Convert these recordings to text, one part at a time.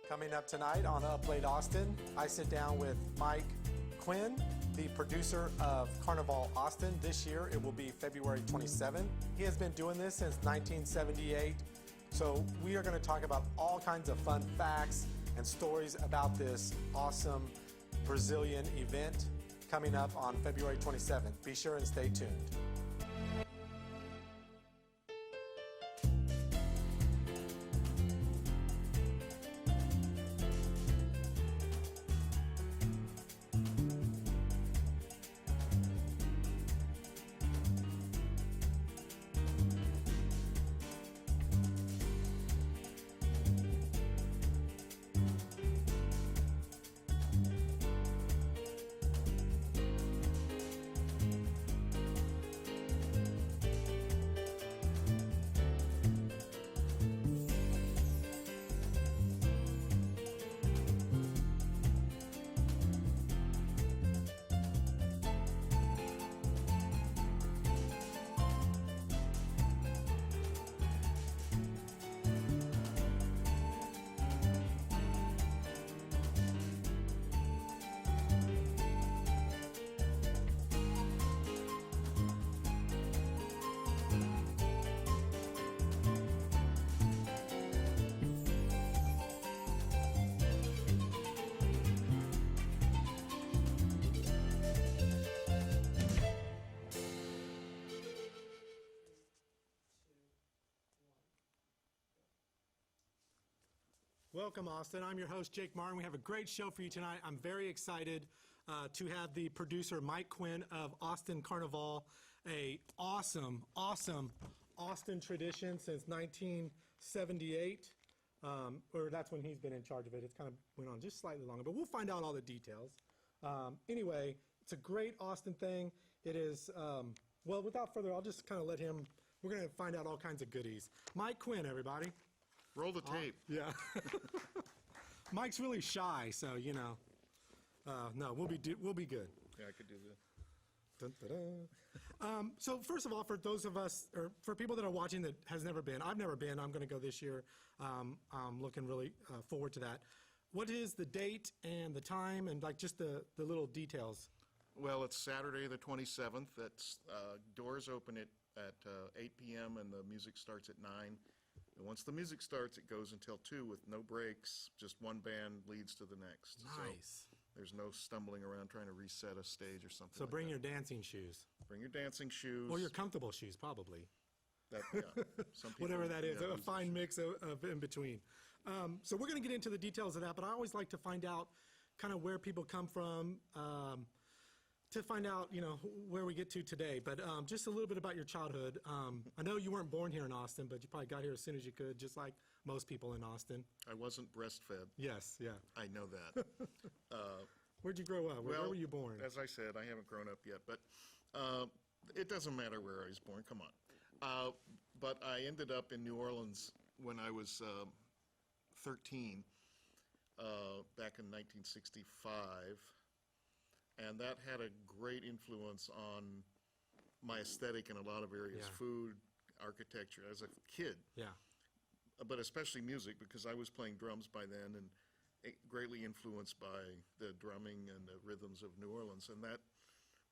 Coming up tonight on Up Late Austin, I sit down with Mike Quinn, the producer of Carnaval Austin. This year it will be February 27. He has been doing this since 1978. So we are going to talk about all kinds of fun facts and stories about this awesome Brazilian event coming up on February 27th. Be sure and stay tuned. Welcome, Austin. I'm your host, Jake Martin. We have a great show for you tonight. I'm very excited to have the producer, Mike Quinn of Austin Carnaval, a awesome Austin tradition since 1978, or that's when he's been in charge of it. It's kind of went on just slightly longer, but we'll find out all the details. Anyway, it's a great Austin thing. It is, well, without further, I'll just kind of let him, we're going to find out all kinds of goodies. Mike Quinn, everybody. Roll the tape. Yeah. Mike's really shy, so, you know. No, we'll be good. Yeah, I could do that. Dun, dun, dun. So first of all, for those of us, or for people that are watching that has never been, I've never been, I'm going to go this year. I'm looking really forward to that. What is the date and the time and like just the little details? Well, it's Saturday the 27th. That's doors open at 8 p.m. and the music starts at 9. And once the music starts, it goes until 2 with no breaks. Just one band leads to the next. Nice. So there's no stumbling around trying to reset a stage or something. So bring your dancing shoes. Bring your dancing shoes. Or your comfortable shoes, probably. That, yeah. Some people, Whatever that is, yeah, a fine mix of in between. So we're going to get into the details of that, but I always like to find out kind of where people come from, to find out, you know, where we get to today. But just a little bit about your childhood. I know you weren't born here in Austin, but you probably got here as soon as you could, just like most people in Austin. I wasn't breastfed. Yes, yeah. I know that. Where'd you grow up? Where were you born? As I said, I haven't grown up yet, but it doesn't matter where I was born. Come on. But I ended up in New Orleans when I was 13, back in 1965. And that had a great influence on my aesthetic in a lot of areas, Yeah. food, architecture, as a kid. Yeah. But especially music, because I was playing drums by then and greatly influenced by the drumming and the rhythms of New Orleans. And that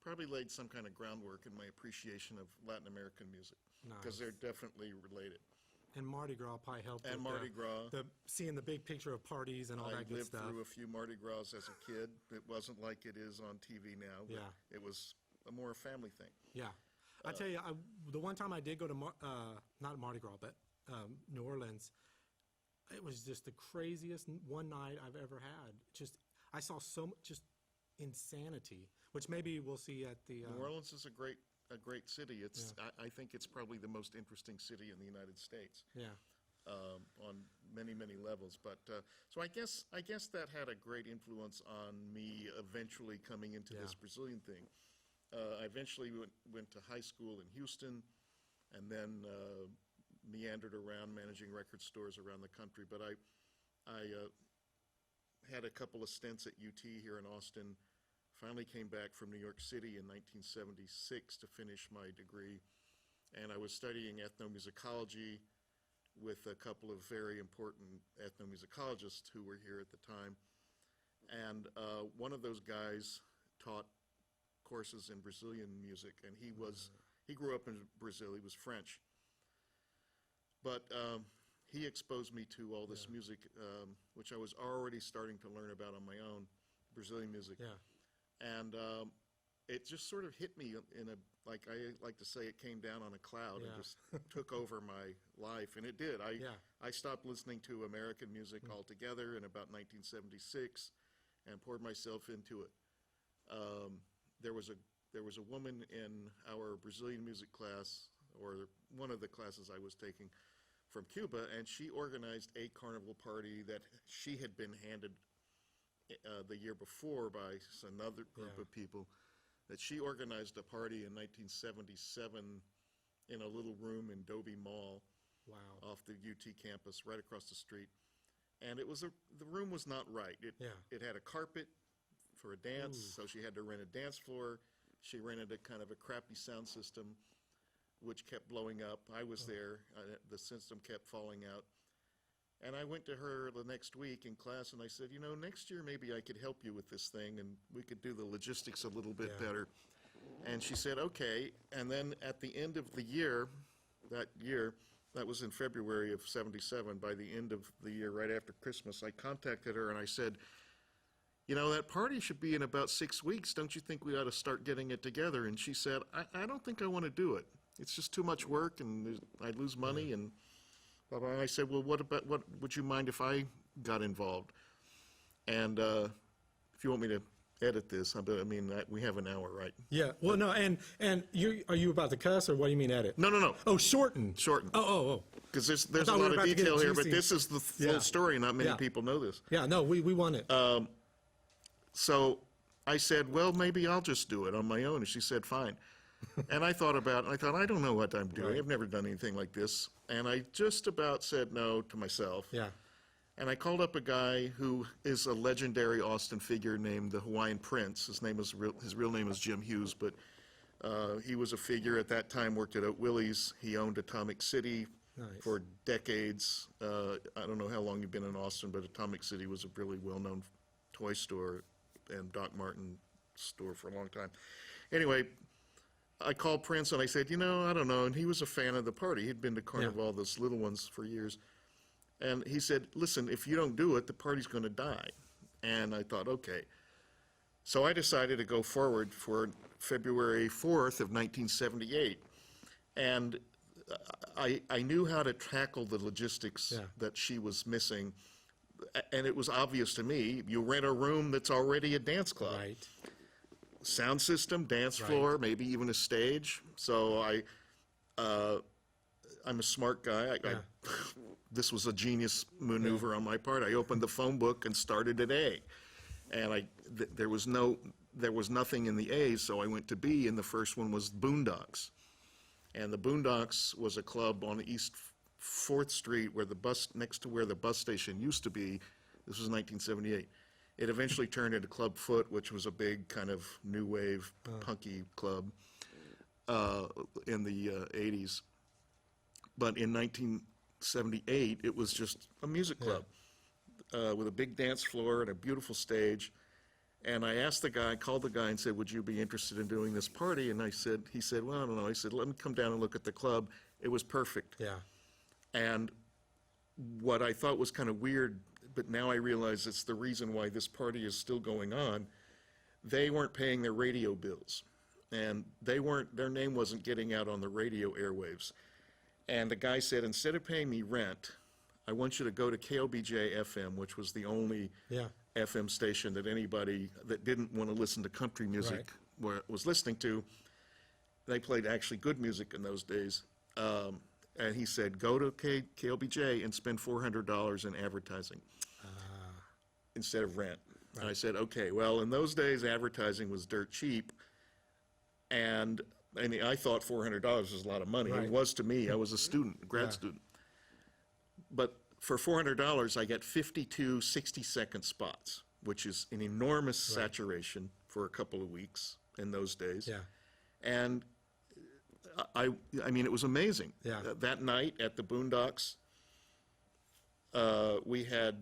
probably laid some kind of groundwork in my appreciation of Latin American music, because they're definitely related. And Mardi Gras probably helped. And with Mardi Gras. Seeing the big picture of parties and all that good stuff. I lived through a few Mardi Gras as a kid. It wasn't like it is on TV now. But Yeah. it was a more family thing. Yeah. I tell you, the one time I did go to, not Mardi Gras, but New Orleans, it was just the craziest one night I've ever had. Just, I saw so much just insanity, which maybe we'll see at the... New Orleans is a great city. It's I think it's probably the most interesting city in the United States. Yeah. On many levels, but so I guess that had a great influence on me eventually coming into this Brazilian thing. I eventually went to high school in Houston, and then meandered around managing record stores around the country. But I had a couple of stints at UT here in Austin. Finally came back from New York City in 1976 to finish my degree, and I was studying ethnomusicology with a couple of very important ethnomusicologists who were here at the time. And one of those guys taught courses in Brazilian music, and he grew up in Brazil. He was French. But he exposed me to all this music, which I was already starting to learn about on my own, Brazilian music. Yeah. And it just sort of hit me in a, like I like to say, it came down on a cloud and just took over my life, and it did. I stopped listening to American music altogether in about 1976 and poured myself into it. There was a woman in our Brazilian music class, or one of the classes I was taking, from Cuba, and she organized a carnival party that she had been handed the year before by another group of people, that she organized a party in 1977 in a little room in Dobie Mall off the UT campus right across the street. And it was the room was not right. It had a carpet for a dance, so she had to rent a dance floor. She rented a kind of a crappy sound system, which kept blowing up. I was there. The system kept falling out. And I went to her the next week in class, and I said, you know, next year maybe I could help you with this thing, and we could do the logistics a little bit better. And she said, okay. And then at the end of the year, that was in February of '77, by the end of the year, right after Christmas, I contacted her and I said, you know, that party should be in about 6 weeks. Don't you think we ought to start getting it together? And she said, I don't think I want to do it. It's just too much work, and I'd lose money, and blah, blah. And I said, well, what would you mind if I got involved? And if you want me to edit this, I mean, we have an hour, right? Yeah. Well, no, and are you about to cuss, or what do you mean edit? No. Oh, shorten. Shorten. Oh. Because there's a thought we lot were of about to get detail here, but juicy. this is the full story. Not many people know this. Yeah, no, we want it. So I said, well, maybe I'll just do it on my own. And she said, fine. And I thought about it, and I thought, I don't know what I'm doing. I've never done anything like this. And I just about said no to myself. Yeah. And I called up a guy who is a legendary Austin figure named the Hawaiian Prince. His real name is Jim Hughes, but he was a figure at that time, worked at Oat Willie's. He owned Atomic City for decades. I don't know how long you've been in Austin, but Atomic City was a really well-known toy store and Doc Martin store for a long time. Anyway, I called Prince and I said, you know, I don't know. And he was a fan of the party. He'd been to Carnaval, those little ones, for years. And he said, listen, if you don't do it, the party's going to die. And I thought, okay. So I decided to go forward for February 4th of 1978. And I knew how to tackle the logistics that she was missing. And it was obvious to me, you rent a room that's already a dance club. Right. Sound system, dance floor, maybe even a stage. So I'm a smart guy. This was a genius maneuver on my part. I opened the phone book and started at A. And there was nothing in the A, so I went to B, and the first one was Boondocks. And the Boondocks was a club on East 4th Street where next to where the bus station used to be. This was 1978. It eventually turned into Club Foot, which was a big kind of new wave punky club in the 80s. But in 1978, it was just a music club with a big dance floor and a beautiful stage. And I asked the guy, called the guy and said, would you be interested in doing this party? And he said, well, I don't know. I said, let me come down and look at the club. It was perfect. Yeah. And what I thought was kind of weird, but now I realize it's the reason why this party is still going on, they weren't paying their radio bills. And their name wasn't getting out on the radio airwaves. And the guy said, instead of paying me rent, I want you to go to KLBJ FM, which was the only FM station that anybody that didn't want to listen to country music was listening to. They played actually good music in those days. And he said, go to KLBJ and spend $400 in advertising instead of rent. And I said, okay, well, in those days, advertising was dirt cheap. And I thought $400 was a lot of money. It was to me. I was a student, grad student. But for $400, I get 52 60-second spots, which is an enormous saturation for a couple of weeks in those days. Yeah. And I mean, it was amazing. Yeah. That night at the Boondocks, We had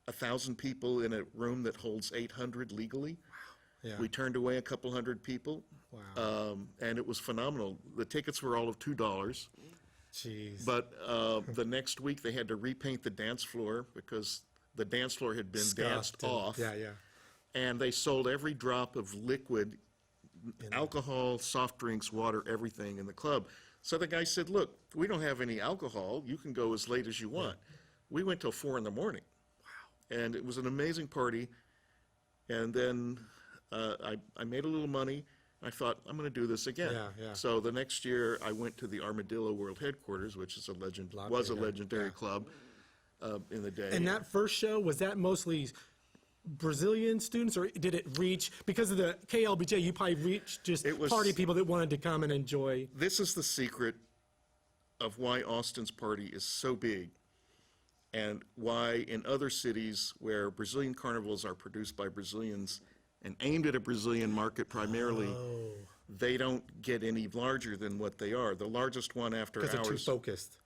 1,000 people in a room that holds 800 legally. Yeah. We turned away a couple hundred people. Wow. And it was phenomenal. The tickets were all of $2. Jeez. But the next week, they had to repaint the dance floor because the dance floor had been danced Scuffed and- off. Yeah, yeah. And they sold every drop of liquid, alcohol, soft drinks, water, everything in the club. So the guy said, look, we don't have any alcohol. You can go as late as you want. We went till 4 in the morning. Wow. And it was an amazing party. And then I made a little money. I thought, I'm going to do this again. Yeah, yeah. So the next year, I went to the Armadillo World Headquarters, which is was a legendary club in the day. And that first show, was that mostly Brazilian students, or did it reach, because of the KLBJ, you probably reached just party people that wanted to come and enjoy? This is the secret of why Austin's party is so big, and why in other cities where Brazilian carnivals are produced by Brazilians and aimed at a Brazilian market primarily, they don't get any larger than what they are. The largest one after ours. Because they're too focused.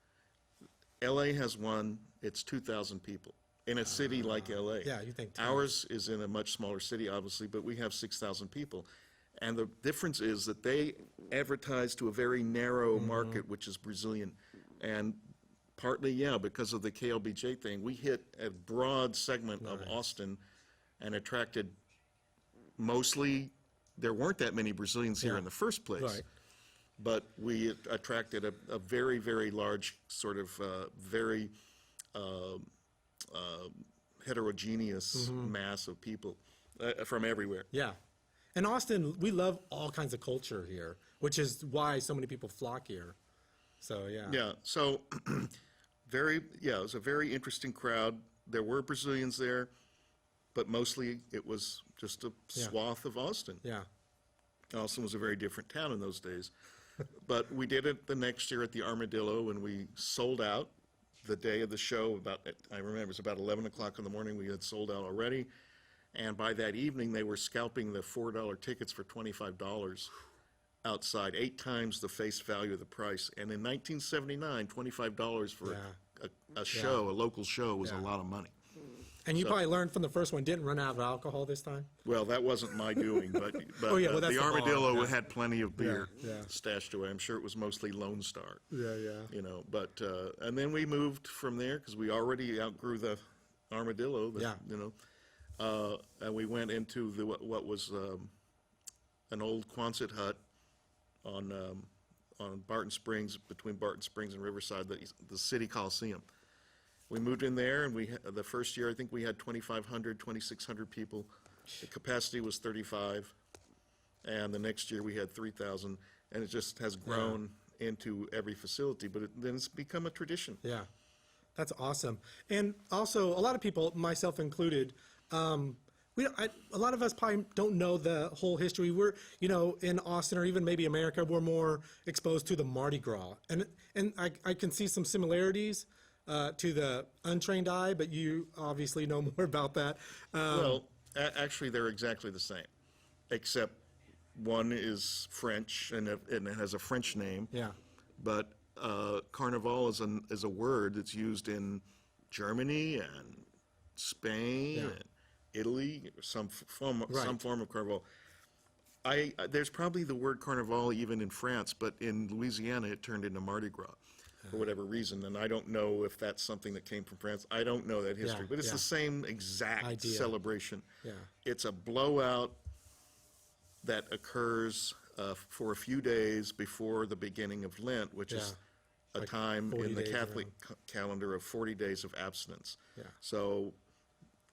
LA has one, it's 2,000 people. In a city like LA. Yeah, you think. Ours is in a much smaller city, obviously, but we have 6,000 people. And the difference is that they advertise to a very narrow market, which is Brazilian. And partly, because of the KLBJ thing, we hit a broad segment of Austin and attracted mostly, there weren't that many Brazilians here in the first place. Right. But we attracted a very, very large sort of very heterogeneous mass of people from everywhere. Yeah. And Austin, we love all kinds of culture here, which is why so many people flock here. So, yeah. Yeah, so it was a very interesting crowd. There were Brazilians there, but mostly it was just a swath of Austin. Yeah. Austin was a very different town in those days. But we did it the next year at the Armadillo, and we sold out the day of the show. I remember it was about 11 o'clock in the morning. We had sold out already. And by that evening, they were scalping the $4 tickets for $25 outside, 8 times the face value of the price. And in 1979, $25 for a show, a local show, was a lot of money. And you probably learned from the first one, didn't run out of alcohol this time? Well, that wasn't my doing, but that's the the Armadillo bar, had plenty of beer yeah. stashed away. I'm sure it was mostly Lone Star. Yeah, yeah. But and then we moved from there because we already outgrew the Armadillo. And we went into what was an old Quonset hut on Barton Springs, between Barton Springs and Riverside, the City Coliseum. We moved in there, and the first year, I think we had 2,500, 2,600 people. The capacity was 35, and the next year we had 3,000, and it just has grown into every facility, but then it's become a tradition. Yeah, that's awesome. And also, a lot of people, myself included, a lot of us probably don't know the whole history. We're, in Austin or even maybe America, we're more exposed to the Mardi Gras. And I can see some similarities to the untrained eye, but you obviously know more about that. Well, actually, they're exactly the same, except one is French, and it has a French name. Yeah. But Carnaval is a word that's used in Germany and Spain and Italy, some form of Carnival. There's probably the word Carnaval even in France, but in Louisiana it turned into Mardi Gras for whatever reason, and I don't know if that's something that came from France. I don't know that history, but it's the same exact celebration. Yeah. It's a blowout that occurs for a few days before the beginning of Lent, which is a time in the Catholic calendar of 40 days of abstinence. Yeah. So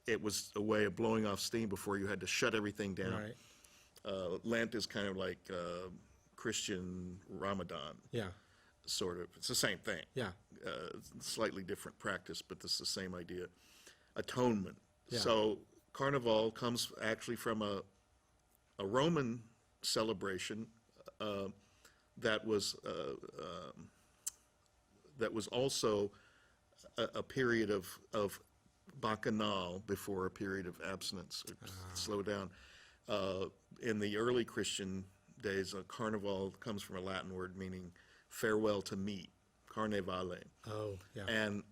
it was a way of blowing off steam before you had to shut everything down. Right. Lent is kind of like Christian Ramadan. Yeah. Sort of. It's the same thing. Yeah. Slightly different practice, but it's the same idea. Atonement. Yeah. So Carnival comes actually from a Roman celebration that was also a period of bacchanal before a period of abstinence, or slow down. In the early Christian days, Carnival comes from a Latin word meaning farewell to meat, carnevale. Oh, yeah. And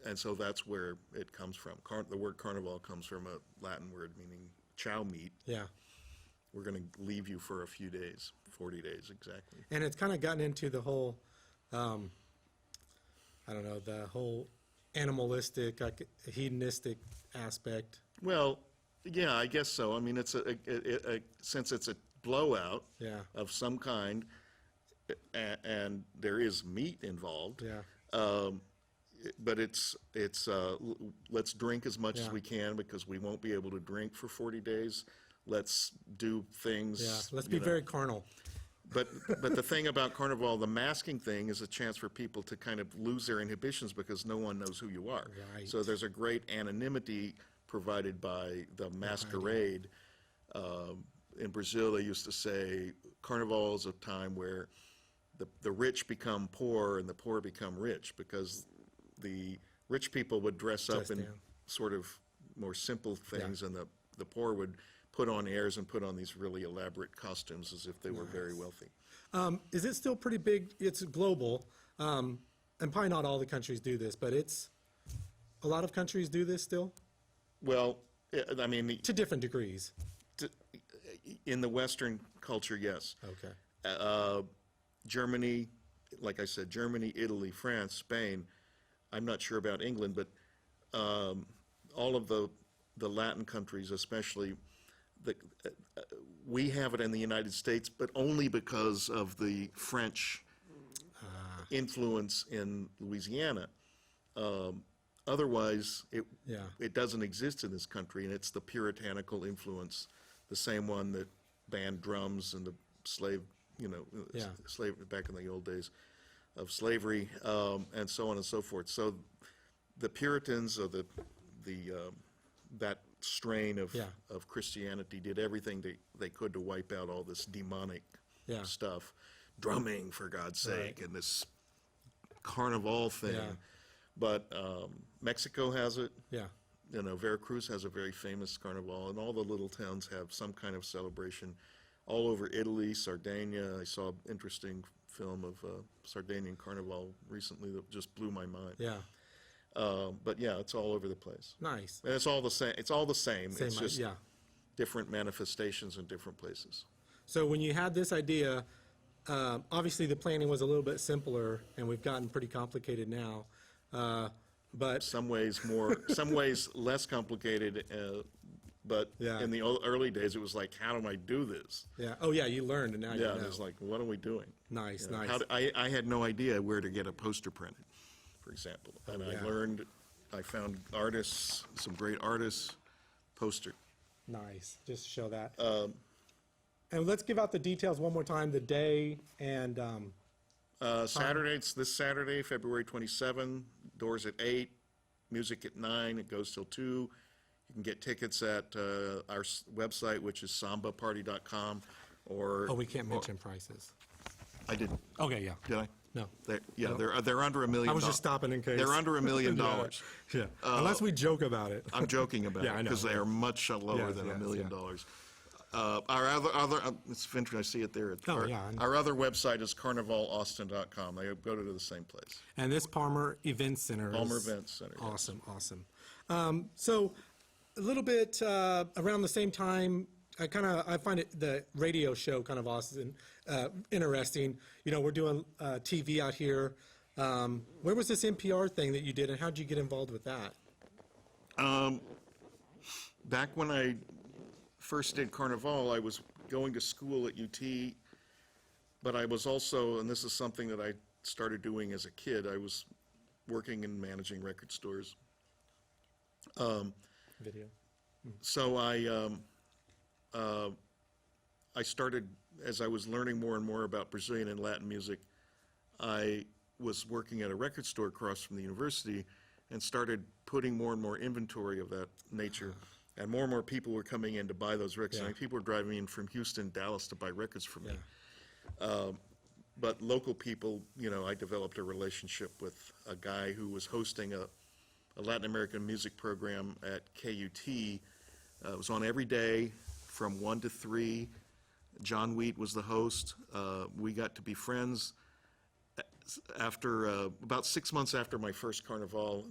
and so that's where it comes from. The word carnival comes from a Latin word meaning chow meat. Yeah. We're going to leave you for a few days, 40 days exactly. And it's kind of gotten into the whole, I don't know, the whole animalistic, like, hedonistic aspect. Well, yeah, I guess so. I mean, it's since it's a blowout Yeah. of some kind, and there is meat involved. Yeah. But it's let's drink as much as Yeah. we can because we won't be able to drink for 40 days. Let's do things. Yeah. Let's be very carnal. But the thing about Carnival, the masking thing, is a chance for people to kind of lose their inhibitions because no one knows who you are. Right. So there's a great anonymity provided by the masquerade. In Brazil, they used to say Carnival is a time where the rich become poor and the poor become rich because the rich people would dress up Dress in down. sort of more simple things, and the poor would put on airs and put on these really elaborate costumes as if they were very wealthy. Is it still pretty big? It's global, and probably not all the countries do this, but a lot of countries do this still, Well, I mean, to different degrees. in the Western culture, yes. Okay. Germany, like I said, Germany, Italy, France, Spain. I'm not sure about England, but all of the Latin countries, especially, we have it in the United States, but only because of the French influence in Louisiana. Otherwise, Yeah. it doesn't exist in this country, and it's the puritanical influence, the same one that banned drums and the slave, Yeah. slave back in the old days of slavery, and so on and so forth. So the Puritans, or that strain of Yeah. of Christianity, did everything they could to wipe out all this demonic Yeah. stuff, drumming for God's sake, Right. and this carnival thing. Yeah. But Mexico has it. Yeah. Veracruz has a very famous carnival, and all the little towns have some kind of celebration. All over Italy, Sardinia, I saw an interesting film of Sardinian carnival recently that just blew my mind. Yeah. But yeah, it's all over the place. Nice. And it's all the same. It's all the same. It's just Yeah. different manifestations in different places. So when you had this idea, obviously the planning was a little bit simpler, and we've gotten pretty complicated now. But Some ways more, some ways less complicated. But Yeah. in the early days, it was like, how do I do this? yeah. Oh yeah, you learned, and now you Yeah, know. it was like, what are we doing? Nice. You know, Nice. I had no idea where to get a poster printed, for example. And yeah. I found artists, some great artists, poster. Nice. Just to show that. And let's give out the details one more time. The day and Saturday, it's this Saturday, February 27, doors at 8, music at 9, it goes till 2. You can get tickets at our website, which is sambaparty.com, or... oh, we can't mention prices. I didn't, Okay. Yeah. did I? No. They're under $1 million. I was just stopping in case. They're under $1 million. Yeah. Unless we joke about it. I'm joking about Yeah, it, I know. because they are much lower Yes, than yes, $1 million. yeah. Our other it's interesting, I see it there. Oh, yeah, I know. Our other website is carnivalaustin.com. They go to the same place. And this Palmer Event Center. Palmer is Event Center, yes. Awesome. Awesome. So a little bit around the same time, I find the radio show kind of awesome, interesting. We're doing TV out here. Where was this NPR thing that you did, and how did you get involved with that? Back when I first did Carnaval, I was going to school at UT, but I was also, and this is something that I started doing as a kid, I was working and managing record stores. Video. So I started, as I was learning more and more about Brazilian and Latin music, I was working at a record store across from the university and started putting more and more inventory of that nature. And more people were coming in to buy those records. Yeah. I mean, people were driving in from Houston, Dallas to buy records from me. Yeah. But local people, I developed a relationship with a guy who was hosting a Latin American music program at KUT. It was on every day from 1 to 3. John Wheat was the host. We got to be friends. after about 6 months after my first Carnaval,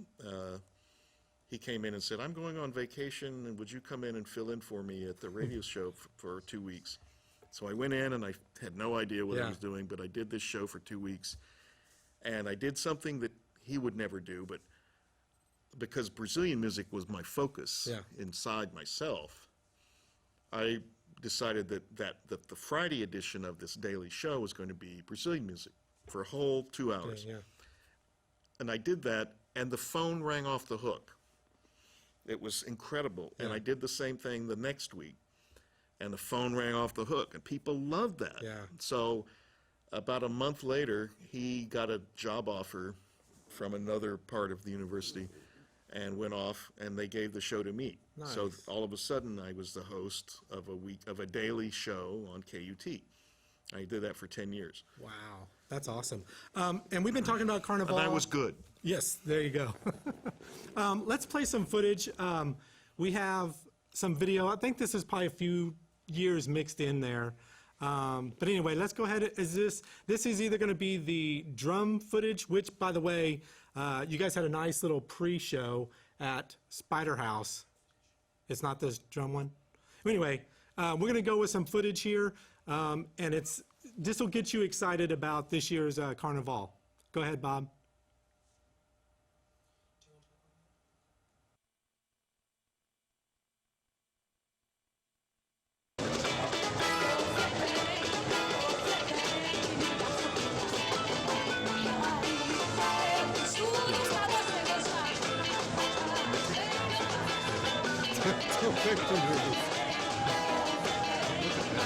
he came in and said, "I'm going on vacation, and would you come in and fill in for me at the radio show for 2 weeks?" So I went in, and I had no idea what I was doing, but I did this show for 2 weeks. And I did something that he would never do, but because Brazilian music was my focus inside myself, I decided that the Friday edition of this daily show was going to be Brazilian music for a whole 2 hours. And I did that, and the phone rang off the hook. It was incredible. And I did the same thing the next week, and the phone rang off the hook, and people loved that. So about a month later, he got a job offer from another part of the university and went off, and they gave the show to me. So all of a sudden, I was the host of a daily show on KUT. I did that for 10 years. Wow, that's awesome. And we've been talking about Carnaval. And I was good. Yes, there you go. Let's play some footage. We have some video. I think this is probably a few years mixed in there. But anyway, let's go ahead. This is either going to be the drum footage, which, by the way, you guys had a nice little pre-show at Spider House. It's not this drum one. Anyway, we're going to go with some footage here, and this will get you excited about this year's Carnaval. Go ahead, Bob.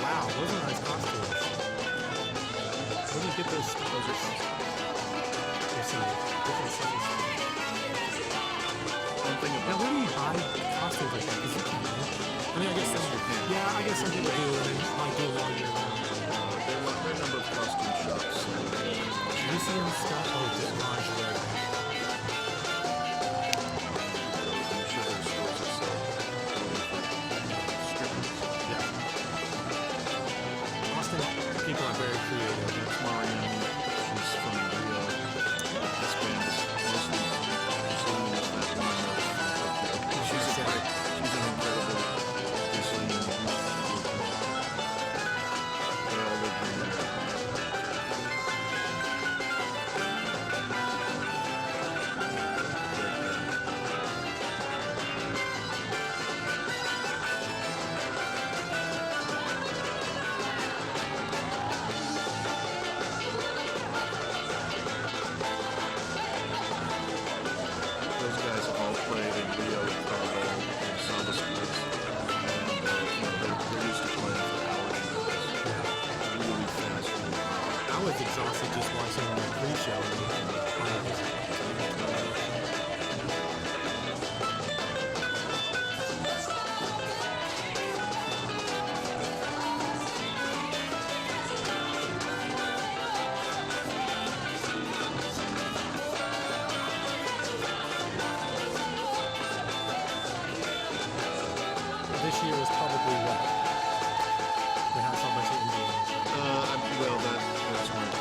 Wow, those are nice costumes. Where do you get those? Those are there's some different sizes. Now, where do you buy costumes like that? Is it I mean, I guess some people do, and they might do it all year round. There were a number of costume shops. Museum stuff. Oh, just lingerie. I'm sure there's stores that sell strippers. Austin people are very creative. That's Marianne. She's from Rio. This band's mostly Brazilian, is that woman. She's an incredible Brazilian youth group. They all live in there. Those guys all played in Rio and Carnaval and samba schools. And they're used to playing for hours and hours. Really fast. I was exhausted just watching the pre-show. This year was probably what? We have so much Indians. Well, that's right.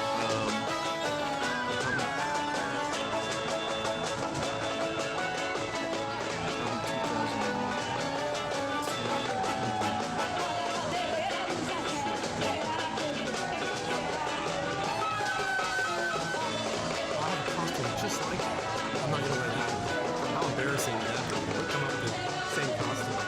I have a costume just like that. I'm not gonna let that happen. How embarrassing would that be? We'll come up with the same costume.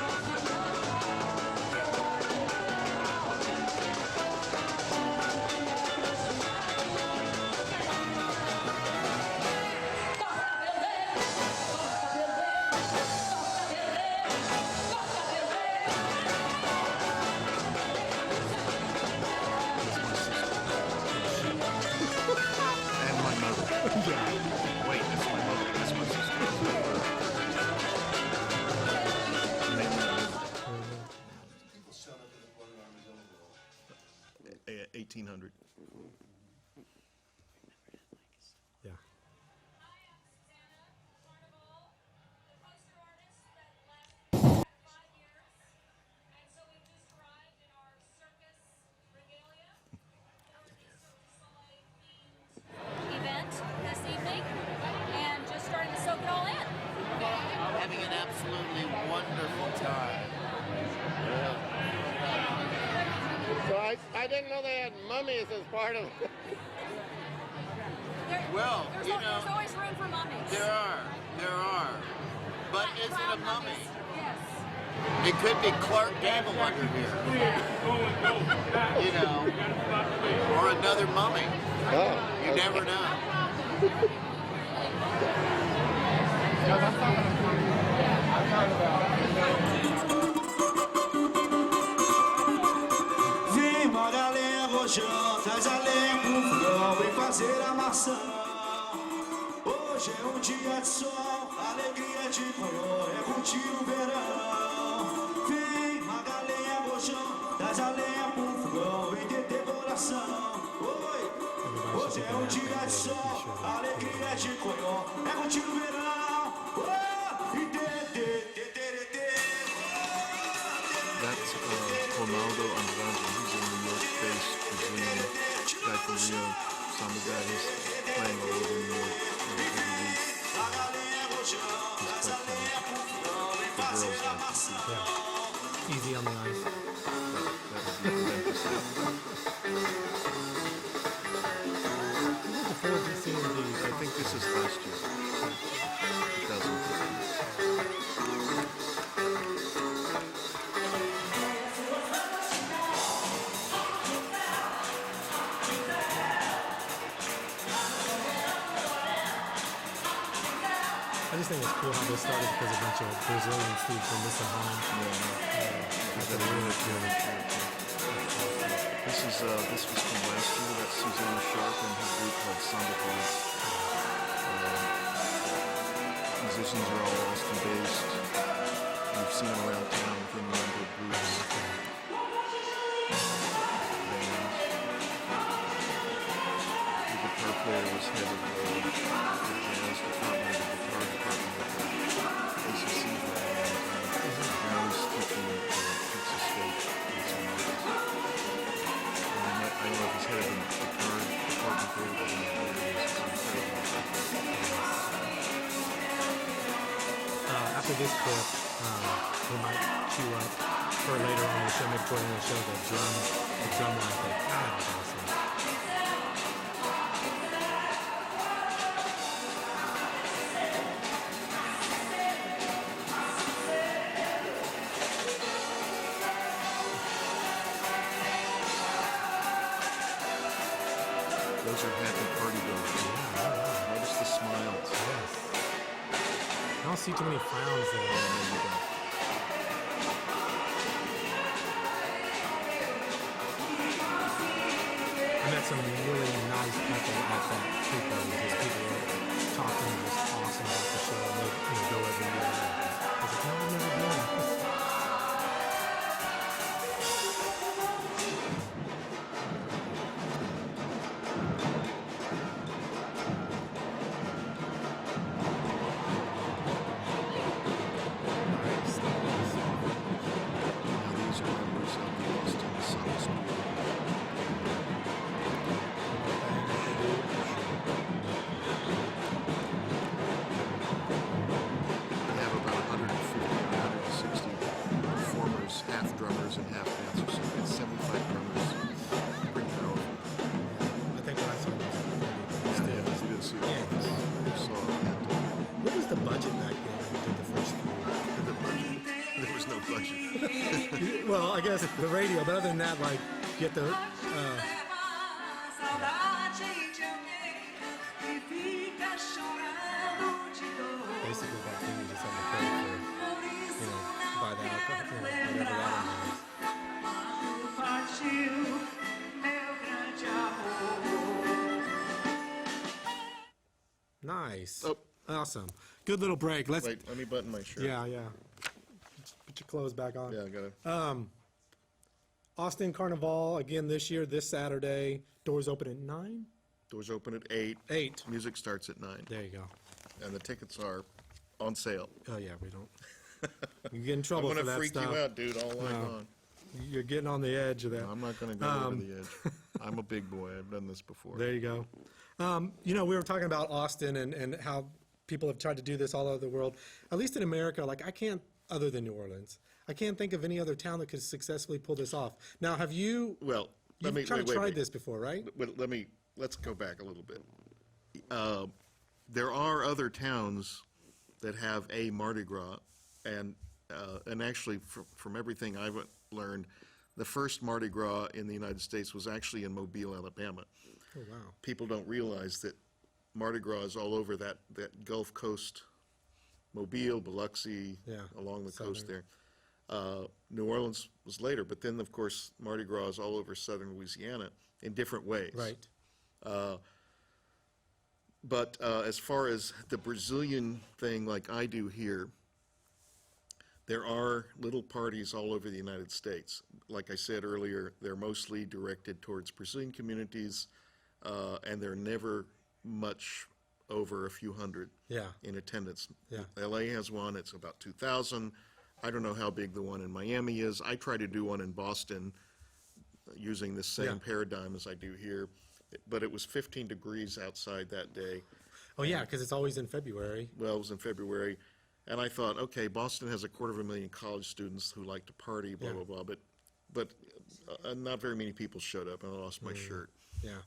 And my mother. Wait, that's my mother. That's my sister. 1800. Yeah. Event God. So I didn't know they had mummies as part of it. Well, there's, you know, there's always room for mummies. There are. But is it a mummy? Yes. It could be Clark Gable under here. You know, or another mummy. Oh, You never know. Vem uma galera rojão, traz a lenha pro fogão, vem fazer a maçã. Hoje é dia de sol, alegria de coió, é curtir o verão. Vem uma galera rojão, traz a lenha pro fogão, vem ter decoração. Oi, hoje é dia de sol, alegria de coió, é curtir o verão. Oh, e That's Ronaldo Andrade. He's a New York-based Brazilian guy from Rio. Samba guy. He's playing all over New York every week. He's quite talented. The girls like to see him. Yeah. Easy on the eyes. That would be tremendous. Looking forward to seeing these. I think this is last year. 2015. I just think it's cool how this started because a bunch of Brazilian students were missing home. This was from last year. That's Susanna Sharp and her group called Samba Boys. Musicians are all Austin-based. We've seen them around town within a number of groups. The guitar player was head of the jazz department, the guitar department at the ACC for a long time. Now he's teaching at Texas State in some artists. I know if he's head of the guitar department there, but he's After this clip, we might cue up for later on in the show, maybe before the end of the show, the drum line thing. That was awesome. Those are happy party goers. Notice the smiles. Yes. I don't see too many frowns there. I met some really nice people at that tree party because people were talking just awesome about the show and they go every year. I was like, no, I've never been. Well, I guess the radio, but other than that, like, get the, basically that thing you just have to pay for, buy the alcohol, whatever that amount is. Nice. Oh. Awesome. Good little break. Let's. Wait, let me button my shirt. Yeah. Put your clothes back on. Yeah, I got it. Austin Carnaval again this year, this Saturday. Doors open at 9? Doors open at 8. 8. Music starts at 9. There you go. And the tickets are on sale. Oh yeah, we don't. You get in trouble I'm for gonna that freak stuff. you out, dude, all night long. You're getting on the edge of that. No, I'm not gonna go over the edge. I'm a big boy. I've done this before. There you go. We were talking about Austin and how people have tried to do this all over the world. At least in America, like I can't other than New Orleans. I can't think of any other town that could successfully pull this off. Now, have you? Well, You've tried this before, right? Let's go back a little bit. There are other towns that have a Mardi Gras, and actually, from everything I've learned, the first Mardi Gras in the United States was actually in Mobile, Alabama. Oh, wow. People don't realize that Mardi Gras is all over that Gulf Coast, Mobile, Biloxi, Yeah, along the southern. coast there. New Orleans was later, but then, of course, Mardi Gras is all over southern Louisiana in different ways. Right. But as far as the Brazilian thing like I do here, there are little parties all over the United States. Like I said earlier, they're mostly directed towards Brazilian communities, and they're never much over a few hundred Yeah. in attendance. Yeah. LA has one, it's about 2,000. I don't know how big the one in Miami is. I try to do one in Boston using the same Yeah. paradigm as I do here, but it was 15 degrees outside that day. Oh, yeah, because it's always in February. Well, it was in February, and I thought, okay, Boston has 250,000 college students who like to party, blah, Yeah. blah, blah, but not very many people showed up, and I lost my shirt. Yeah.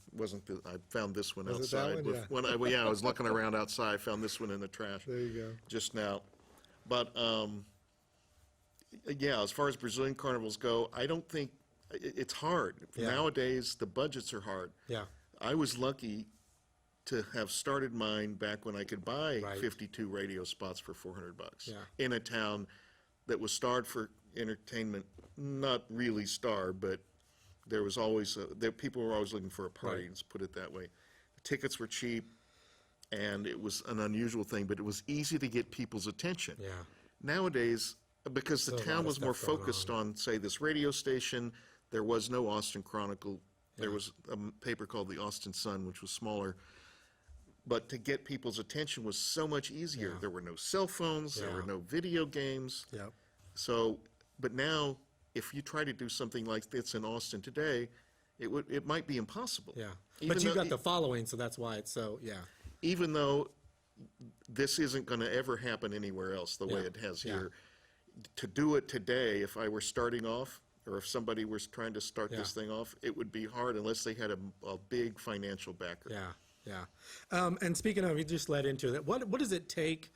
I found this one Was it that outside. one? Yeah. Well, I was looking around outside, I found this one in the trash. There you go. Just now. But, yeah, as far as Brazilian carnivals go, I don't think, it's hard. Yeah. Nowadays, the budgets are hard. Yeah. I was lucky to have started mine back when I could buy Right. 52 radio spots for $400 Yeah. in a town that was starved for entertainment, not really starved, but there was always, people were always looking for a party, Right. let's put it that way. The tickets were cheap, and it was an unusual thing, but it was easy to get people's attention. Yeah. Nowadays, because the Still a lot town of was more stuff going focused on, say, this radio station, there was no Austin Chronicle. There was a paper called the Austin Sun, which was smaller. But to get people's attention was so much easier. Yeah. There were no cell phones, there were Yeah. no video games. Yep. So, but now, if you try to do something like this in Austin today, it might be impossible. Yeah. Even But you've though- got the following, so that's why it's so, yeah. even though this isn't going to ever happen anywhere else the way Yeah, it has yeah. here. To do it today, if I were starting off, or if somebody was trying to start this Yeah. thing off, it would be hard unless they had a big financial backer. Yeah, yeah. And speaking of, you just led into that. What does it take,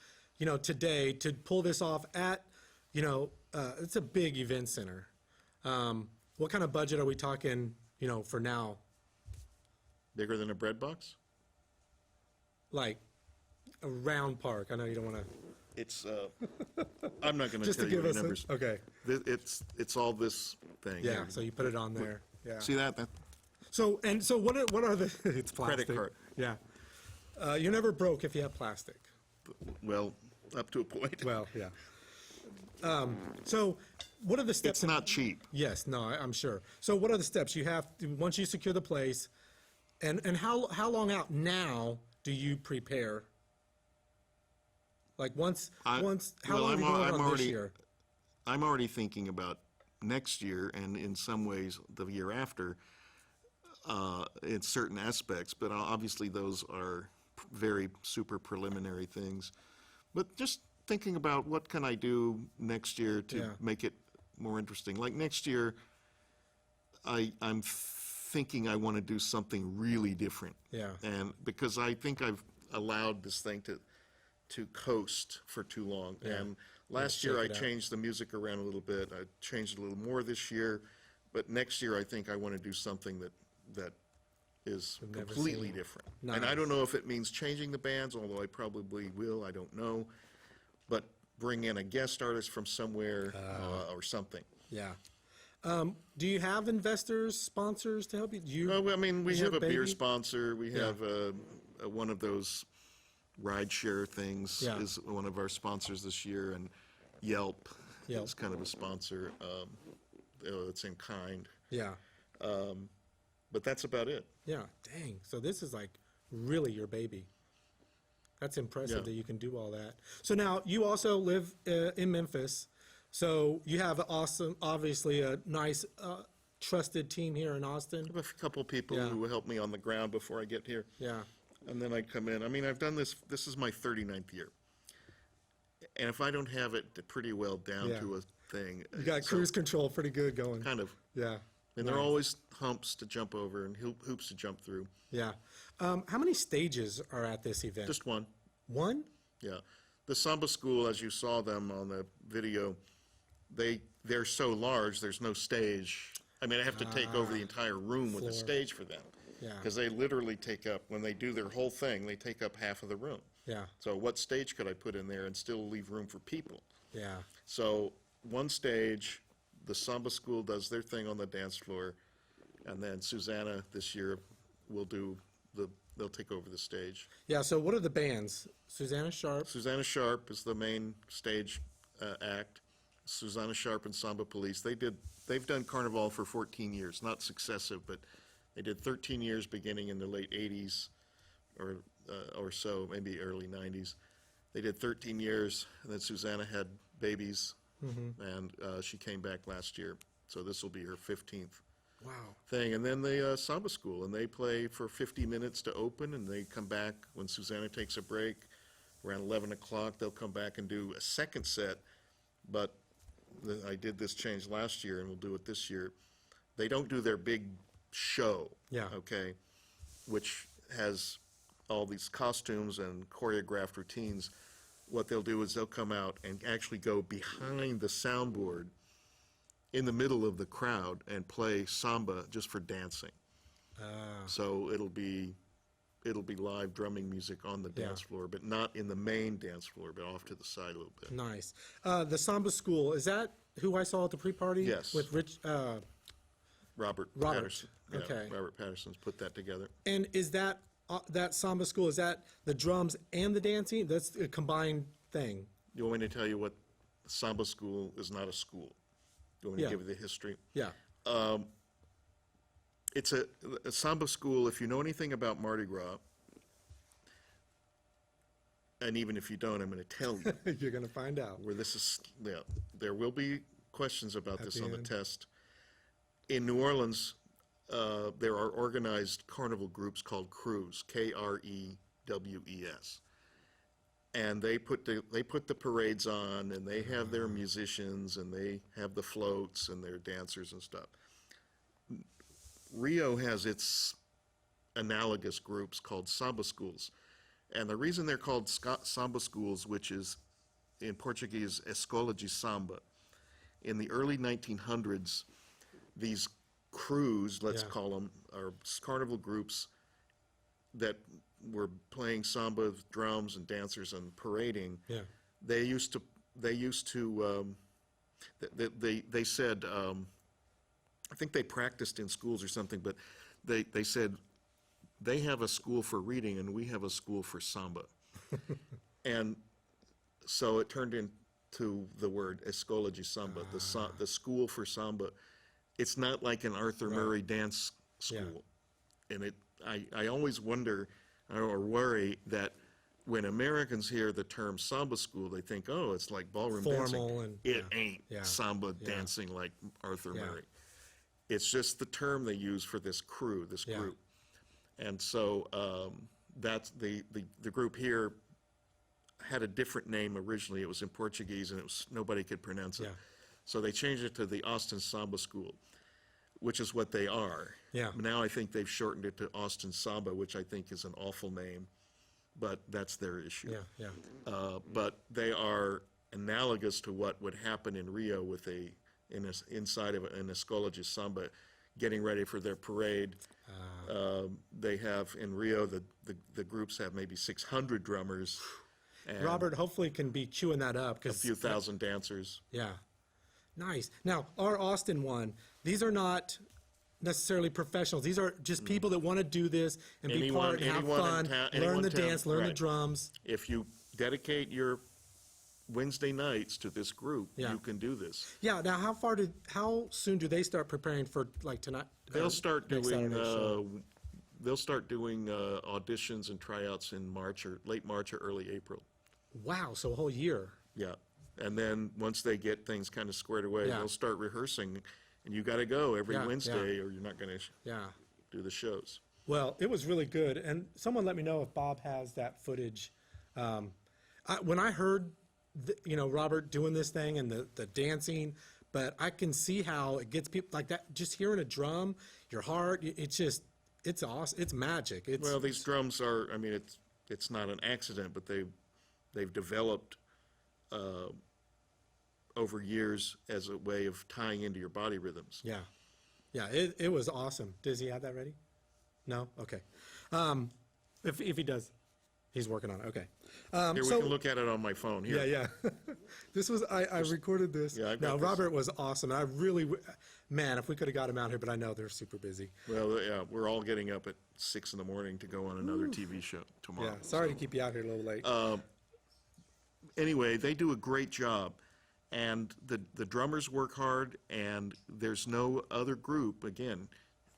today to pull this off at, it's a big event center. What kind of budget are we talking, for now? Bigger than a bread box? Like a round park? I know you don't want to. It's, I'm not going to Just to tell you give any us numbers. okay. It's all this thing. Yeah. here. So you put it on there. Yeah. See that? So what are the? It's plastic. Credit card. Yeah. You're never broke if you have plastic. Well, up to a point. Well, yeah. So what are the steps? It's not cheap. Yes, no, I'm sure. So what are the steps you have once you secure the place, and how long out now do you prepare? Like how long are we going on this year? I'm already thinking about next year and in some ways the year after in certain aspects, but obviously those are very super preliminary things. But just thinking about what can I do next year to Yeah. make it more interesting. Like next year, I'm thinking I want to do something really different. Yeah. And because I think I've allowed this thing to coast for too long. Yeah. And last year I shake it out. changed the music around a little bit. I changed it a little more this year. But next year I think I want to do something that is never completely seen. different. And I don't know if it means changing the bands, although I probably will, I don't know. But bring in a guest artist from somewhere or something. Yeah. Do you have investors, sponsors to help you? Well, I mean, we is have your a beer baby- sponsor. We Yeah. have one of those rideshare things Yeah. is one of our sponsors this year, and Yelp Yelp. is kind of a sponsor. It's in kind, Yeah. but that's about it. Yeah. Dang. So this is like really your baby. That's impressive Yeah. that you can do all that. So now you also live in Memphis. So you have obviously a nice, trusted team here in Austin. I have a couple people Yeah. who will help me on the ground before I get here, Yeah. and then I come in. I mean, I've done this. This is my 39th year, And if I don't have it pretty well down Yeah. to a thing. You got cruise control pretty good going. Kind of. Yeah. And there are always humps to jump over and hoops to jump through. Yeah. How many stages are at this event? Just one. One? Yeah. The Samba School, as you saw them on the video, they're so large, there's no stage. I mean, I have to take over the entire room with a stage for them. Yeah. Because they literally take up, when they do their whole thing, they take up half of the room. Yeah. So what stage could I put in there and still leave room for people? Yeah. So one stage, the Samba School does their thing on the dance floor, and then Susanna this year will they'll take over the stage. Yeah, so what are the bands? Susanna Sharp? Susanna Sharp is the main stage act. Susanna Sharp and Samba Police. They've done Carnaval for 14 years, not successive, but they did 13 years beginning in the late 80s or so, maybe early 90s. They did 13 years, and then Susanna had babies, and she came back last year. So this will be her 15th Wow. thing. And then the Samba School, and they play for 50 minutes to open, and they come back when Susanna takes a break. Around 11 o'clock, they'll come back and do a second set, but I did this change last year, and we'll do it this year. They don't do their big show, Yeah. okay, which has all these costumes and choreographed routines. What they'll do is they'll come out and actually go behind the soundboard in the middle of the crowd and play samba just for dancing. So it'll be live drumming music on the dance floor, but not in the main dance floor, but off to the side a little bit. Nice. The Samba School, is that who I saw at the pre-party? Yes. With Rich, Robert Robert, Patterson. Yeah, okay. Robert Patterson's put that together. and is that Samba School, is that the drums and the dancing? That's a combined thing? You want me to tell you what Samba School is not a school? You want me Yeah. to give you the history? Yeah. It's a Samba School, if you know anything about Mardi Gras, and even if you don't, I'm going to tell you You're going to find out. where this is, yeah, there will be questions about this the on the end. test. In New Orleans, there are organized carnival groups called crews, Krews. And they put the parades on, and they have their musicians, and they have the floats and their dancers and stuff. Rio has its analogous groups called Samba Schools. And the reason they're called Samba Schools, which is in Portuguese, Escola de Samba, in the early 1900s, these crews, let's Yeah. call them, or carnival groups that were playing samba with drums and dancers and parading. Yeah. They said, I think they practiced in schools or something, but they said, they have a school for reading and we have a school for samba. And so it turned into the word Escola de Samba, the school for samba. It's not like an Arthur Murray dance school. And I always wonder or worry that when Americans hear the term samba school, they think, oh, it's like ballroom dancing. Formal and- It yeah. ain't Yeah. samba Yeah. dancing like Arthur Yeah. Murray. It's just the term they use for this crew, this Yeah. group. And so that's the group here had a different name originally. It was in Portuguese, and nobody could pronounce it. Yeah. So they changed it to the Austin Samba School, which is what they are. Yeah. Now I think they've shortened it to Austin Samba, which I think is an awful name, but that's their issue. Yeah, yeah. But they are analogous to what would happen in Rio with inside of an Escola de Samba, getting ready for their parade. They have, in Rio, the groups have maybe 600 drummers. And Robert hopefully can be queuing that up. a few thousand dancers. Yeah. Nice. Now, our Austin one, these are not necessarily professionals. These are just people that want to do this and be part and have anyone in fun, town- learn anyone the in town, dance, learn the right. drums. If you dedicate your Wednesday nights to this group, Yeah. you can do this. Yeah. Now, how soon do they start preparing for like tonight? They'll start next doing, Saturday's show? auditions and tryouts in March or late March or early April. Wow. So a whole year. Yeah. And then, once they get things kind of squared away, Yeah. they'll start rehearsing, and you gotta go every Yeah, Wednesday, or you're not gonna Yeah. do the shows. Well, it was really good, and someone let me know if Bob has that footage. When I heard Robert doing this thing and the dancing, but I can see how it gets people like that. Just hearing a drum, your heart, it's awesome. It's magic. Well, these drums are, I mean, it's not an accident, but they've developed over years as a way of tying into your body rhythms. Yeah. Yeah, it was awesome. Does he have that ready? No? Okay. If he does, he's working on it. Okay. Here, we can look at it on my phone. Here. Yeah, yeah. This was, I recorded this. Yeah, I've Now, got this. Robert was awesome. I really, man, if we could have got him out here, but I know they're super busy. Well, yeah, we're all getting up at 6 in the morning to go on another TV show tomorrow. Yeah, sorry to keep you out here a little late. Anyway, they do a great job, and the drummers work hard, and there's no other group. Again,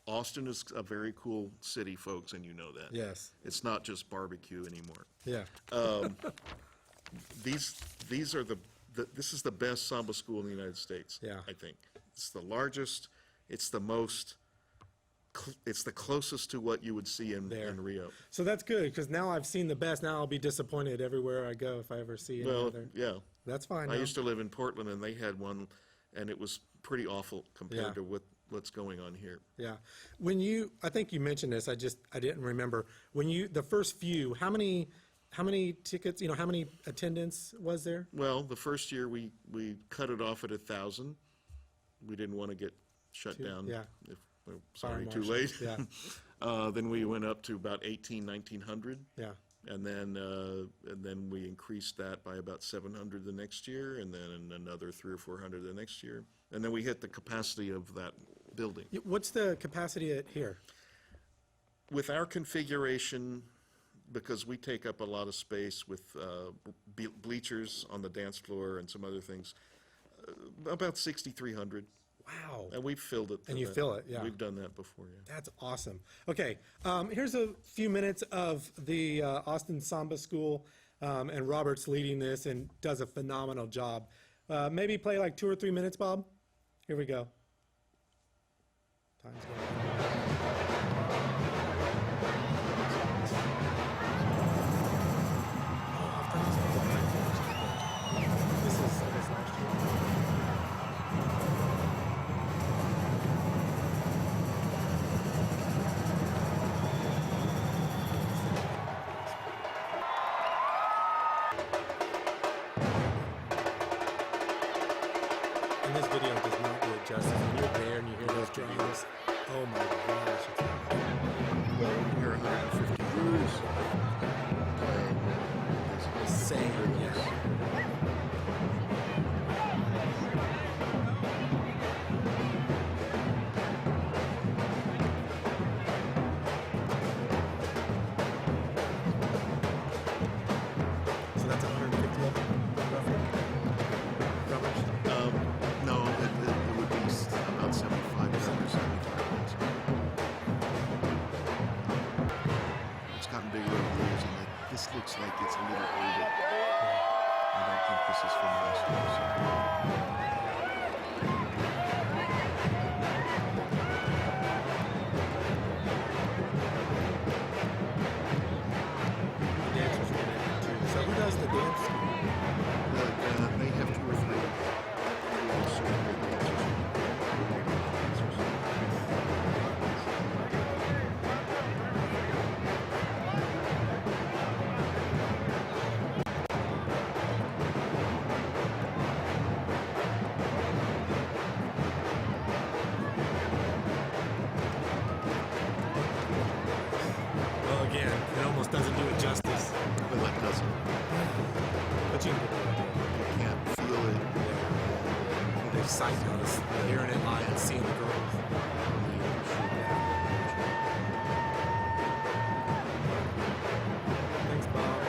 Austin is a very cool city, folks, and you know that. Yes. It's not just barbecue anymore. Yeah. These are this is the best samba school in the United States. Yeah. I think it's the largest. It's the most. It's the closest to what you would see in Rio. So that's good, because now I've seen the best. Now I'll be disappointed everywhere I go if I ever see Well, another. yeah. That's fine. I now. used to live in Portland, and they had one, and it was pretty awful compared Yeah. to what's going on here. Yeah. I think you mentioned this, I didn't remember. The first few, how many tickets, how many attendance was there? Well, the first year we cut it off at 1,000. We didn't want to get shut down. yeah. Sorry, Fire too marshals, late. yeah. Then we went up to about 1,900. Yeah. And then we increased that by about 700 the next year, and then another 300 or 400 the next year. And then we hit the capacity of that building. What's the capacity at here? With our configuration, because we take up a lot of space with bleachers on the dance floor and some other things, about 6,300. Wow. And we've filled it. And you fill it, yeah. We've done that before, yeah. That's awesome. Okay, here's a few minutes of the Austin Samba School, and Robert's leading this and does a phenomenal job. Maybe play like 2 or 3 minutes, Bob. Here we go. Time's going. This is last year. And this video does not do it justice. When you're there and you hear those drums, oh my gosh. Well, we're 150 crews playing. It's insane, yeah. So that's 150 of them, roughly? Drummers? No, it would be about 75 drummers. It's gotten bigger over the years, and this looks like it's a little older. I don't think this is from last year. The dancers are in it too. So who does the dance? They have 2 or 3. Well, again, it almost doesn't do it justice. Well, it doesn't. But you You can't feel it. the excitement of hearing it live and seeing the girls. Thanks, Bob.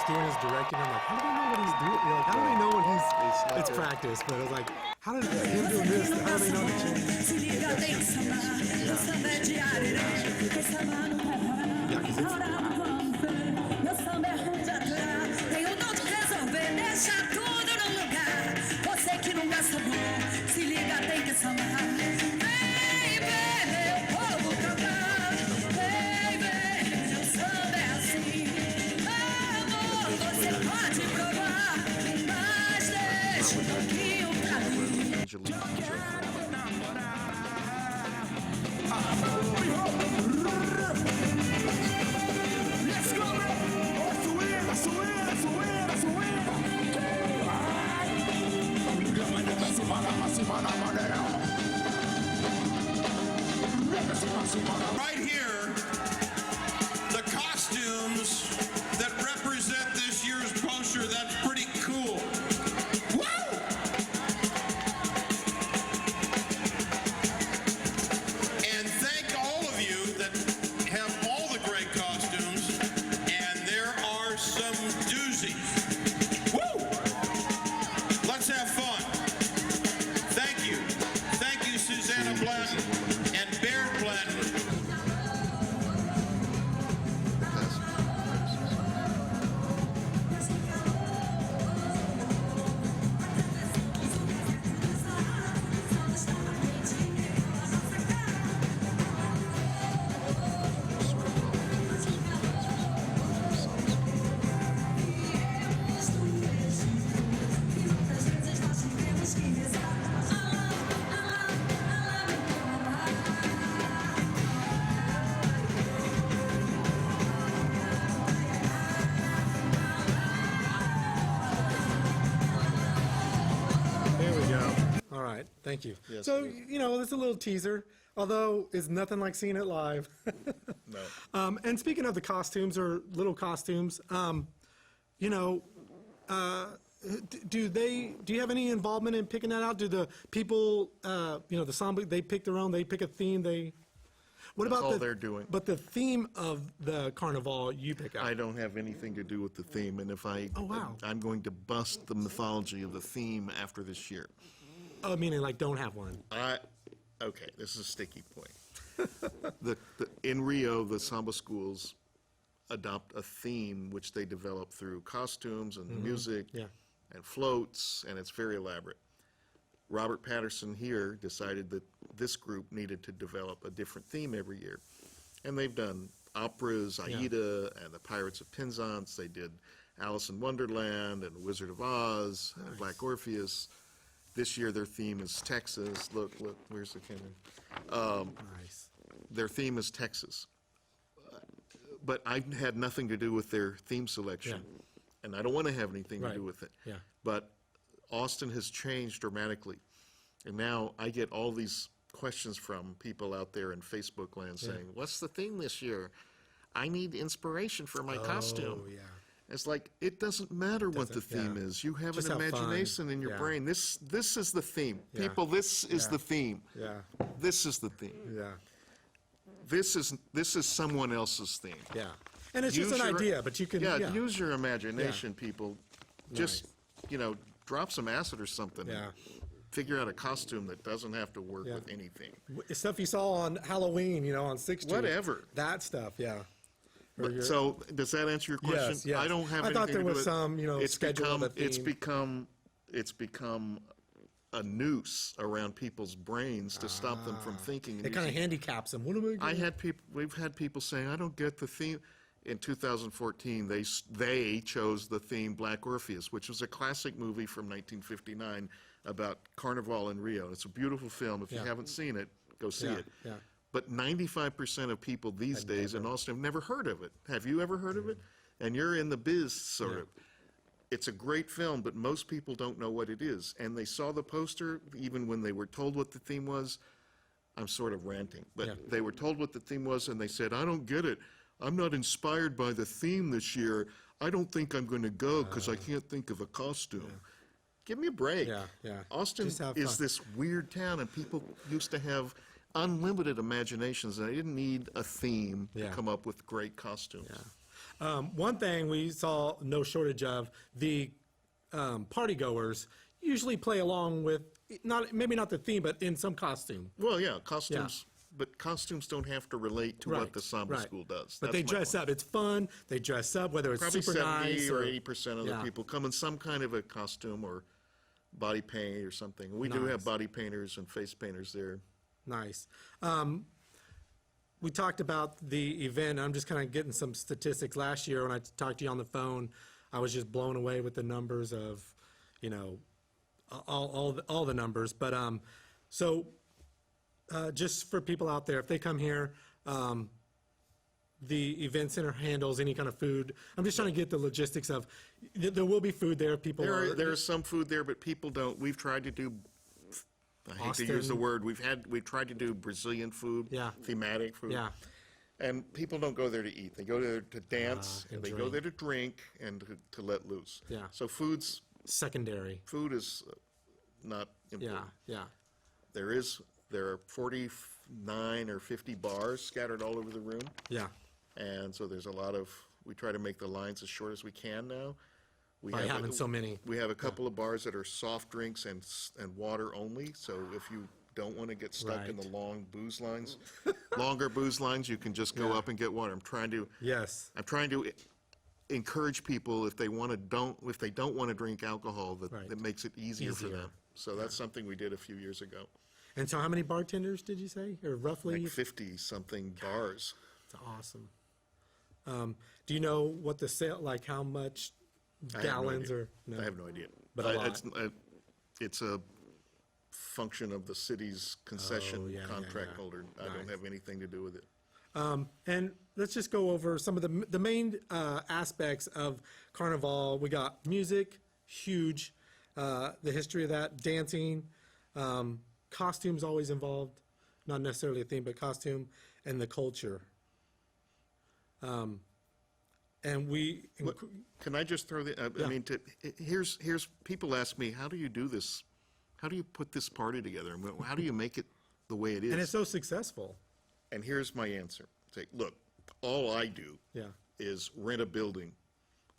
watch Steven is directing, I'm like, how do they know what he's doing? You know, like, how do they know what he's, it's practice, but it's like, how did him doing this, how do they know the change? Se liga, tem que sambar. Meu samba é de arerê. Quem sambar no carnaval. Ora, vamos ver. Meu samba é ruim de aturar. Tem o dom de resolver. Deixa tudo no lugar. Você que não gasta bom. Se liga, tem que sambar. Vem ver meu povo cantar. Vem ver. Meu samba é assim. Amor, você pode provar. Mas deixa um pouquinho pra mim. Right here, the costumes that represent this year's poster, that's pretty cool. Woo! And thank all of you that have all the great costumes, and there are some doozies. Woo! Let's have fun. Thank you. Thank you, Susanna Blanton and Baird Blanton. There we go. All right, thank you. Yes, So, it is. you know, it's a little teaser, although it's nothing like seeing it live. No. And speaking of the costumes or little costumes, you know, do you have any involvement in picking that out? Do the people, you know, the samba, they pick their own, they pick a theme, what That's about all they're doing. But the theme of the carnival, you pick out. I don't have anything to do with the theme, and if Oh, wow. I'm going to bust the mythology of the theme after this year. Oh, meaning like don't have one. Okay, this is a sticky point. In Rio, the samba schools adopt a theme which they develop through costumes and music Yeah. and floats, and it's very elaborate. Robert Patterson here decided that this group needed to develop a different theme every year. And they've done operas, Aida and the Pirates of Penzance. They did Alice in Wonderland and Wizard of Oz and Black Orpheus. This year their theme is Texas. Look, where's the camera? Nice. Their theme is Texas. But I had nothing to do with their theme selection. And I don't want to have anything to Right. do with it. Yeah. But Austin has changed dramatically. And now I get all these questions from people out there in Facebook land saying, what's the theme this year? I need inspiration for my costume. Oh, yeah. It's like, it doesn't matter what the Doesn't- theme yeah. is. You have Just an have fun. imagination in your Yeah. brain. This is the theme. Yeah. People, this is Yeah. the theme. Yeah. This is the theme. Yeah. This is someone else's theme. Yeah. And it's just Use an your- idea, but you can, Yeah, use your imagination, people. Just, Nice. Drop some acid or something. Yeah. Figure out a costume that doesn't have to work Yeah. with anything. Stuff you saw on Halloween, you know, on 6th Street. Whatever. That stuff, yeah. Or But, your- so, does that answer your question? Yes, yes. I don't have I anything thought to there do was with- some, you know, it's schedule of become- a It's theme. become a noose around people's brains to stop them from thinking. and It kind of using- handicaps them. What am I doing? We've had people saying, I don't get the theme. In 2014, they chose the theme Black Orpheus, which was a classic movie from 1959 about Carnaval in Rio. It's a beautiful film. If you Yeah. haven't seen it, go see Yeah, it. yeah. But 95% of people these days in Austin have never heard of it. Have you ever heard of it? And you're in the biz, sort of. It's a great film, but most people don't know what it is. And they saw the poster, even when they were told what the theme was. I'm sort of ranting, but Yeah. they were told what the theme was, and they said, I don't get it. I'm not inspired by the theme this year. I don't think I'm going to go because I can't think of a costume. Give me a break. Yeah, yeah. Austin Just have is fun. this weird town, and people used to have unlimited imaginations, and they didn't need a theme Yeah. to come up with great costumes. One thing we saw no shortage of, the party goers usually play along with, maybe not the theme, but in some costume. Well, yeah, costumes, but costumes don't have to relate to what the samba school does. But they dress up. It's fun. They dress up, whether it's Probably super 70 nice or 80% of the Yeah. people come in some kind of a costume or body paint or something. We do have Nice. body painters and face painters there. Nice. We talked about the event. I'm just kind of getting some statistics. Last year, when I talked to you on the phone, I was just blown away with the numbers of, you know, all the numbers. But so just for people out there, if they come here, the event center handles any kind of food. I'm just trying to get the logistics of, there will be food there. People There is some food there, but people don't. We've tried to do, I hate to use the Austin. word, we've tried to do Brazilian food, Yeah. thematic food. Yeah. And people don't go there to eat. They go there to dance, and and they go drink. there to drink and to let loose. Yeah. So food secondary. is not important. Yeah. There are 49 or 50 bars scattered all over the room. Yeah. And so there's a lot of, we try to make the lines as short as we can now. We By having so many. We have a couple of bars that are soft drinks and water only, so if you don't want to get stuck in the Right. long booze lines, longer booze lines, you can just go Yeah. up and get water. I'm trying to encourage people, if they don't want to drink alcohol, Right. that makes it easier for Easier. them. So that's something we did a few years ago. And so how many bartenders did you say? Or roughly? Like 50-something bars. It's awesome. Do you know what the sale, like how much I have no gallons idea. or? No. I have no idea. But a It's a function of the city's concession yeah, contract yeah. holder. I don't Nice. have anything to do with it. And let's just go over some of the main aspects of Carnival. We got music, huge, the history of that, dancing, costumes always involved, not necessarily a theme, but costume, and the culture. And we, Can I just throw the, Yeah. I mean, here's, people ask me, how do you do this? How do you put this party together? And how do you make it the way it is? and it's so successful. And here's my answer. Say, look, all I do Yeah. is rent a building,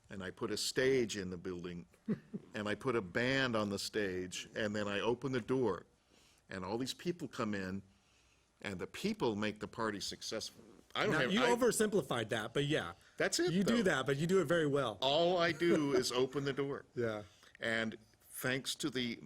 and I put a stage in the building, and I put a band on the stage, and then I open the door, and all these people come in, and the people make the party successful. I don't Now, have, you oversimplified that, but yeah. That's it, You do though. that, but you do it very well. all I do is open the door. Yeah. And thanks to the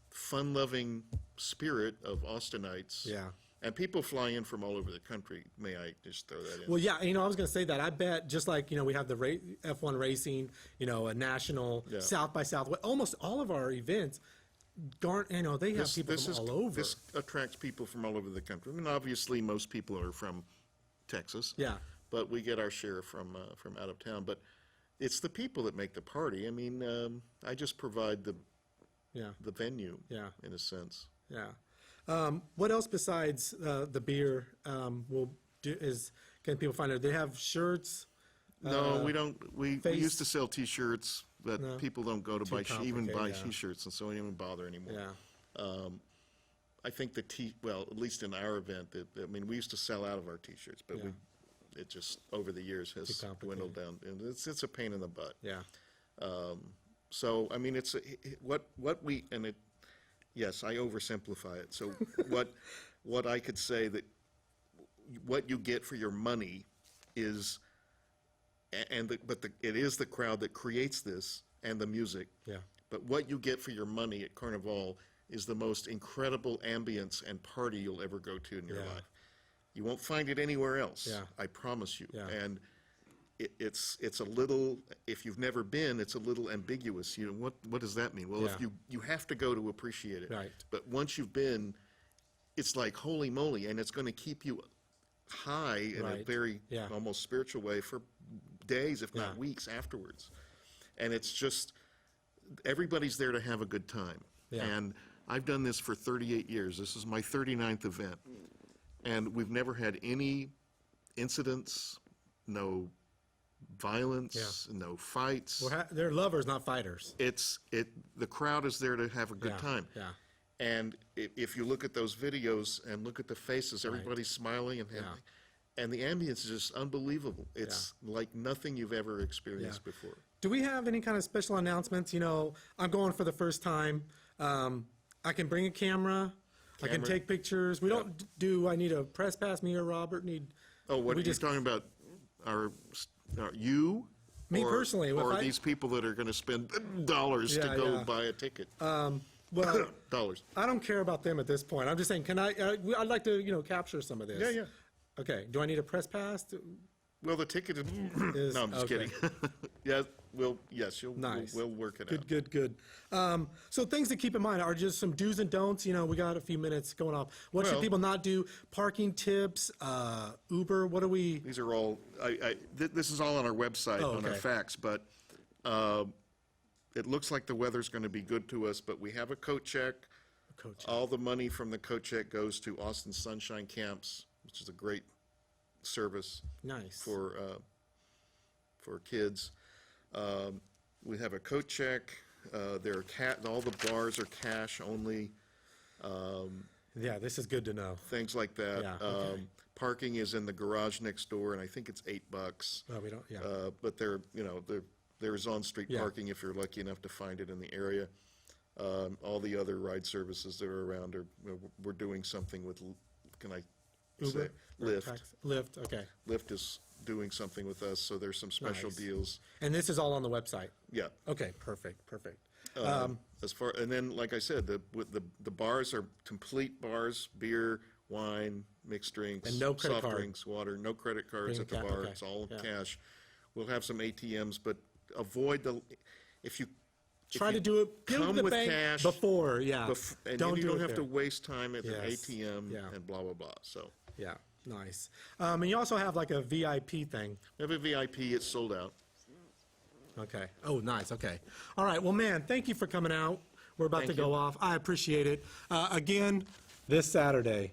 fun-loving spirit of Austinites. Yeah. And people fly in from all over the country. May I just throw that in? Well, yeah, I was going to say that. I bet just like, we have the F1 racing, a national, Yeah. South by Southwest, almost all of our events, they have people from all over. This attracts people from all over the country. I mean, obviously, most people are from Texas. Yeah. But we get our share from out of town. But it's the people that make the party. I mean, I just provide the Yeah. venue. Yeah. In a sense. Yeah. What else besides the beer can people find out? They have shirts? No, we don't. We face- used to sell T-shirts, but No. people don't go to Too even buy complicated, yeah. T-shirts, and so we don't even bother anymore. Yeah. I think well, at least in our event, I mean, we used to sell out of our T-shirts, but Yeah. it just over the years has Too dwindled down, and it's a pain in the butt. Yeah. So I mean, yes, I oversimplify it. So what I could say that what you get for your money is, it is the crowd that creates this and the music. Yeah. But what you get for your money at Carnaval is the most incredible ambience and party you'll ever go to in your Yeah. life. You won't find it anywhere else. Yeah. I promise you. Yeah. And it's a little, if you've never been, it's a little ambiguous. What does that mean? Well, Yeah. if you have to go to appreciate it. Right. But once you've been, it's like holy moly, and it's going to keep you high in a Right. very Yeah. almost spiritual way for days, if not Yeah. weeks afterwards. And it's just, everybody's there to have a good time. Yeah. And I've done this for 38 years. This is my 39th event. And we've never had any incidents, no violence, no fights. They're lovers, not fighters. The crowd is there to have a good Yeah, time. yeah. And if you look at those videos and look at the faces, everybody's smiling and happy. and the ambience is just unbelievable. It's like nothing you've ever experienced before. Do we have any kind of special announcements? You know, I'm going for the first time. I can bring a camera. I can take pictures. We don't do, I need a press pass, me or Robert need. Oh, what are you talking about? You? Me personally. Or these people that are going to spend dollars to go buy a ticket? Well, Dollars. I don't care about them at this point. I'm just saying, I'd like to, you know, capture some of this. Yeah. Okay, do I need a press pass? Well, the ticket is, no, I'm just kidding. Yes, Nice. we'll work it out. Good. So things to keep in mind are just some do's and don'ts. You know, we got a few minutes going off. What should Well- people not do? Parking tips, Uber, what do we? These are all, this is all on our website, on our okay. facts, but it looks like the weather's going to be good to us, but we have a coat check. Coat check. All the money from the coat check goes to Austin Sunshine Camps, which is a great service Nice. for kids. We have a coat check. All the bars are cash only, Yeah, this is good to know. things like that. Yeah, okay. Parking is in the garage next door, and I think it's $8. Oh, we don't, yeah. But there's on-street Yeah. parking if you're lucky enough to find it in the area. All the other ride services that are around we're doing something with, can I say? Uber? Lyft. Lyft, okay. Lyft is doing something with us, so there's some special Nice. deals. And this is all on the website? Yeah. Okay, perfect. And then, like I said, the bars are complete bars, beer, wine, mixed drinks. And no credit soft card. drinks, water, no credit cards Bring at the a bar. okay, It's all yeah. cash. We'll have some ATMs, but avoid if you Try to do it, give come the with bank cash before, yeah. and Don't then you do don't it have to there. waste time at Yes. the ATM Yeah. and blah, blah, blah. So Yeah, nice. And you also have like a VIP thing. we have a VIP, it's sold out. Okay. Oh, nice, okay. All right, well, man, thank you for coming out. We're about to Thank go you. off. I appreciate it. Again, this Saturday,